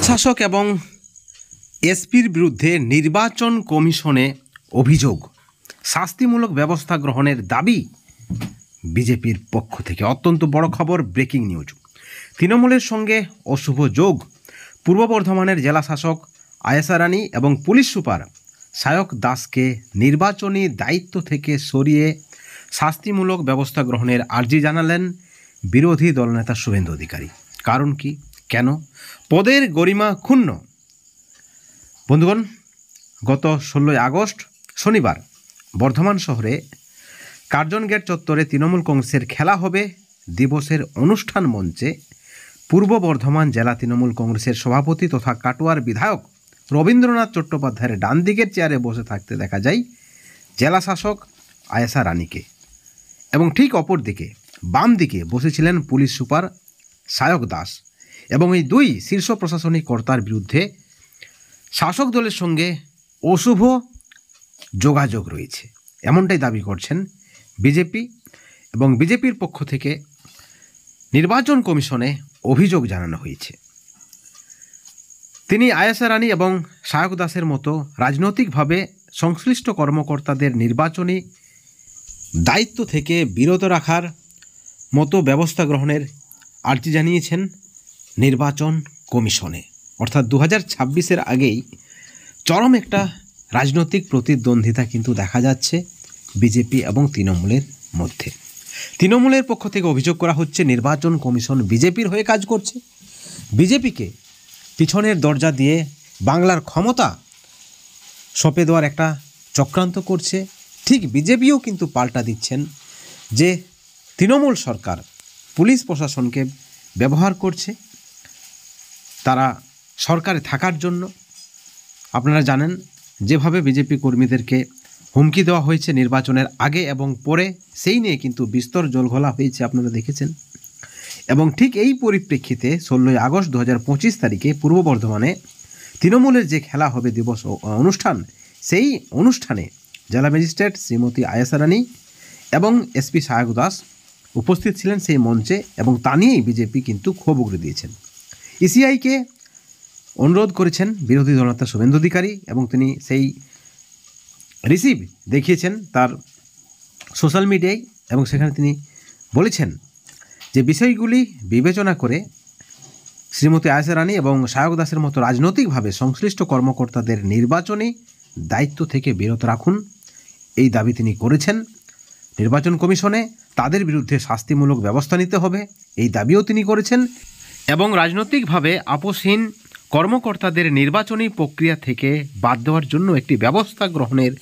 জেলাশাসক এবং এসপির বিরুদ্ধে নির্বাচন কমিশনে অভিযোগ, শাস্তিমূলক ব্যবস্থা গ্রহণের দাবি বিজেপির পক্ষ থেকে। অত্যন্ত বড় খবর, ব্রেকিং নিউজ। তৃণমূলের সঙ্গে অশুভ যোগ। পূর্ব বর্ধমানের জেলাশাসক আয়েশা রানী এবং পুলিশ সুপার সায়ক দাসকে নির্বাচনী দায়িত্ব থেকে সরিয়ে শাস্তিমূলক ব্যবস্থা গ্রহণের আর্জি জানালেন বিরোধী দলনেতা শুভেন্দু অধিকারী। কারণ কি, কেন? পদের গরিমা ক্ষুণ্ণ। বন্ধুগণ, গত 16 আগস্ট শনিবার বর্ধমান শহরে কার্জন গেট চত্বরে তৃণমূল কংগ্রেসের খেলা হবে দিবসের অনুষ্ঠান মঞ্চে পূর্ব বর্ধমান জেলা তৃণমূল কংগ্রেসের সভাপতি তথা কাটোয়ার বিধায়ক রবীন্দ্রনাথ চট্টোপাধ্যায়ের ডান দিকের চেয়ারে বসে থাকতে দেখা যায় জেলাশাসক আয়েশা রানীকে, এবং ঠিক অপর দিকে বাম দিকে বসেছিলেন পুলিশ সুপার সায়ক দাস। এবং এই দুই শীর্ষ প্রশাসনিক কর্তার বিরুদ্ধে শাসক দলের সঙ্গে অশুভ যোগাযোগ রয়েছে, এমনটাই দাবি করছেন বিজেপি। এবং বিজেপির পক্ষ থেকে নির্বাচন কমিশনে অভিযোগ জানানো হয়েছে। তিনি আয়েশা রানী এবং সায়ক দাসের মতো রাজনৈতিকভাবে সংশ্লিষ্ট কর্মকর্তাদের নির্বাচনী দায়িত্ব থেকে বিরত রাখার মতো ব্যবস্থা গ্রহণের আর্জি জানিয়েছেন নির্বাচন কমিশনে। অর্থাৎ 2026-এর আগেই চরম একটা রাজনৈতিক প্রতিদ্বন্দ্বিতা কিন্তু দেখা যাচ্ছে বিজেপি এবং তৃণমূলের মধ্যে। তৃণমূলের পক্ষ থেকে অভিযোগ করা হচ্ছে নির্বাচন কমিশন বিজেপির হয়ে কাজ করছে, বিজেপিকে পিছনের দরজা দিয়ে বাংলার ক্ষমতা সঁপে দেওয়ার একটা চক্রান্ত করছে। ঠিক বিজেপিও কিন্তু পাল্টা দিচ্ছেন যে তৃণমূল সরকার পুলিশ প্রশাসনকে ব্যবহার করছে তারা সরকারে থাকার জন্য। আপনারা জানেন যেভাবে বিজেপি কর্মীদেরকে হুমকি দেওয়া হয়েছে নির্বাচনের আগে এবং পরে, সেই নিয়ে কিন্তু বিস্তর জলঘোলা হয়েছে, আপনারা দেখেছেন। এবং ঠিক এই পরিপ্রেক্ষিতে 16 আগস্ট 2025 তারিখে পূর্ব বর্ধমানে তৃণমূলের যে খেলা হবে দিবস অনুষ্ঠান, সেই অনুষ্ঠানে জেলা ম্যাজিস্ট্রেট শ্রীমতী আয়েশা রানী এবং এসপি সায়ক দাস উপস্থিত ছিলেন সেই মঞ্চে, এবং তা নিয়েই বিজেপি কিন্তু ক্ষোভ উগরে দিয়েছেন। ইসিআইকে অনুরোধ করেছেন বিরোধী দলনেতা শুভেন্দু অধিকারী, এবং তিনি সেই রিসিভ দেখিয়েছেন তার সোশ্যাল মিডিয়ায়, এবং সেখানে তিনি বলেছেন যে বিষয়গুলি বিবেচনা করে শ্রীমতী আয়েশা রানী এবং সায়ক দাসের মতো রাজনৈতিকভাবে সংশ্লিষ্ট কর্মকর্তাদের নির্বাচনী দায়িত্ব থেকে বিরত রাখুন, এই দাবি তিনি করেছেন। নির্বাচন কমিশনে তাদের বিরুদ্ধে শাস্তিমূলক ব্যবস্থা নিতে হবে, এই দাবিও তিনি করেছেন। এবং রাজনৈতিকভাবে আপোষহীন কর্মকর্তাদের নির্বাচনী প্রক্রিয়া থেকে বাদ দেওয়ার জন্য একটি ব্যবস্থা গ্রহণের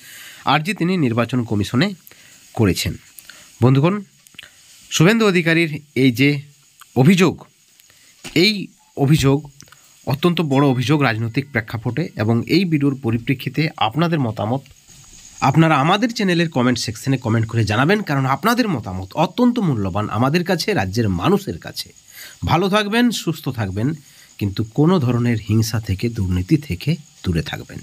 আর্জি তিনি নির্বাচন কমিশনে করেছেন। বন্ধুগণ, শুভেন্দু অধিকারীর এই যে অভিযোগ, এই অভিযোগ অত্যন্ত বড় অভিযোগ রাজনৈতিক প্রেক্ষাপটে, এবং এই ভিডিওর পরিপ্রেক্ষিতে আপনাদের মতামত আপনারা আমাদের চ্যানেলের কমেন্ট সেকশনে কমেন্ট করে জানাবেন, কারণ আপনাদের মতামত অত্যন্ত মূল্যবান আমাদের কাছে, রাজ্যের মানুষের কাছে। ভালো থাকবেন, সুস্থ থাকবেন, কিন্তু কোনো ধরনের হিংসা থেকে, দুর্নীতি থেকে দূরে থাকবেন।